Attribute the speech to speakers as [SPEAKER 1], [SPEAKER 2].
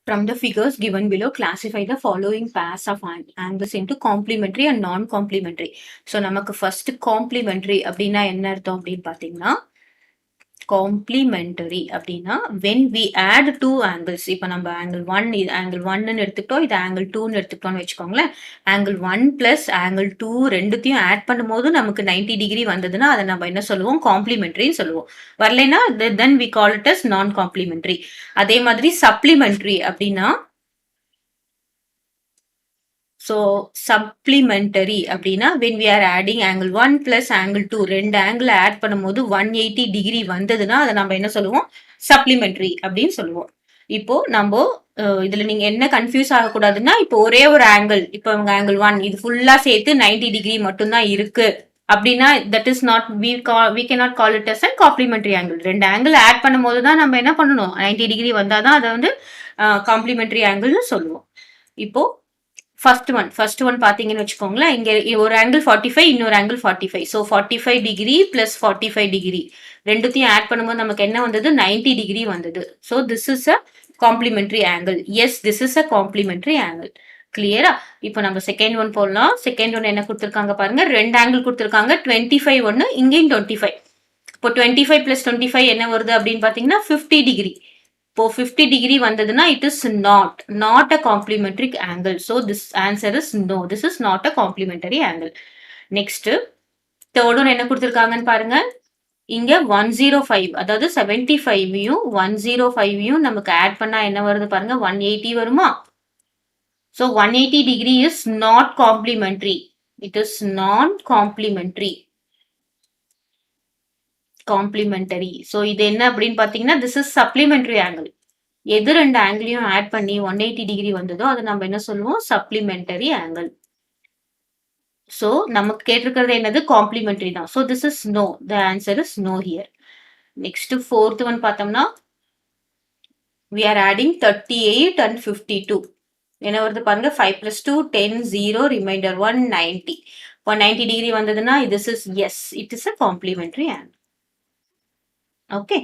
[SPEAKER 1] From the figures given below, classify the following pairs of angles into complementary and non-complementary. So, நமக்கு first complementary அப்படின்னா என்ன அர்த்தம் அப்படின்னு பார்த்தீங்கன்னா, complementary அப்படின்னா when we add two angles, இப்போ நம்ம angle 1 இது angle 1ன்னு எடுத்துக்கிட்டோம், இது angle 2ன்னு எடுத்துக்கிட்டோம்னு வச்சுக்கோங்களேன். angle 1 plus angle 2 ரெண்டுத்தையும் ஆட் பண்ணும்போது நமக்கு 90 டிகிரி வந்ததுன்னா அதை நம்ம என்ன சொல்லுவோம், காம்ப்ளிமெண்ட்ரின்னு சொல்லுவோம். வரலைன்னா then we call it as non complementary. அதே மாதிரி supplementary அப்படின்னா, so supplementary அப்படின்னா when we are adding angle 1 plus angle 2 ரெண்டு ஆங்கிள் ஆட் பண்ணும்போது 180 டிகிரி வந்ததுன்னா அதை நம்ம என்ன சொல்லுவோம், சப்ளிமெண்டரி அப்படின்னு சொல்லுவோம். இப்போ நம்ம இதுல நீங்க என்ன கன்ஃபியூஸ் ஆகக்கூடாதுன்னா, இப்போ ஒரே ஒரு ஆங்கிள், இப்போ அவங்க ஆங்கிள் 1 இது ஃபுல்லா சேர்த்து 90 டிகிரி மட்டும்தான் இருக்கு அப்படின்னா that is not we cannot call it as a complementary angle. ரெண்டு ஆங்கிள் ஆட் பண்ணும்போது தான் நம்ம என்ன பண்ணணும், 90 டிகிரி வந்தாதான் அதை வந்து காம்ப்ளிமெண்டரி ஆங்கிள்னு சொல்லுவோம். இப்போ ஃபர்ஸ்ட் ஒன் பாத்தீங்கன்னு வச்சுக்கோங்களேன், இங்க ஒரு ஆங்கிள் 45, இன்னொரு angle 45. So 45 degree plus 45 degree ரெண்டுத்தையும் ஆட் பண்ணும்போது நமக்கு என்ன வந்தது, 90 டிகிரி வந்தது. So this is a complementary angle. Yes, this is a complementary angle. கிளியரா? இப்போ நம்ம செகண்ட் ஒன் போடலாம். செகண்ட் ஒன் என்ன கொடுத்துருக்காங்க பாருங்க, ரெண்டு ஆங்கிள் கொடுத்துருக்காங்க, 25 ஒன்னு, இங்கேயும் 25. இப்போ 25 பிளஸ் 25 என்ன வருது அப்படின்னு பாத்தீங்கன்னா 50 டிகிரி. இப்போ 50 டிகிரி வந்ததுன்னா it is not a complementary angle. So this answer is no. This is not a complementary angle. Next, third one என்ன கொடுத்திருக்காங்கன்னு பாருங்க. இங்க 105, அதாவது 75யும் 105யும் நமக்கு ஆட் பண்ணா என்ன வருது பாருங்க, 180 வருமா? So 180 degree is not complementary. It is non-complementary. Complementary. So இது என்ன அப்படின்னு பார்த்தீங்கன்னா, திஸ் இஸ் சப்ளிமெண்டரி ஆங்கிள். எது ரெண்டு ஆங்கிளையும் ஆட் பண்ணி 180 டிகிரி வந்ததோ அதை நம்ம என்ன சொல்லுவோம், சப்ளிமெண்டரி ஆங்கிள். ஸோ நமக்கு கேட்டிருக்கிறது என்னது, காம்ப்ளிமெண்டரி தான். So this is no. The answer is no here. Next fourth one பார்த்தோம்னா, we are adding 38 and 52. என்ன வருது பாருங்க, 5 plus 2 10 0 ரிமைண்டர் 1 90. இப்போ 90 டிகிரி வந்ததுன்னா this is yes, it is a complementary angle. Okay.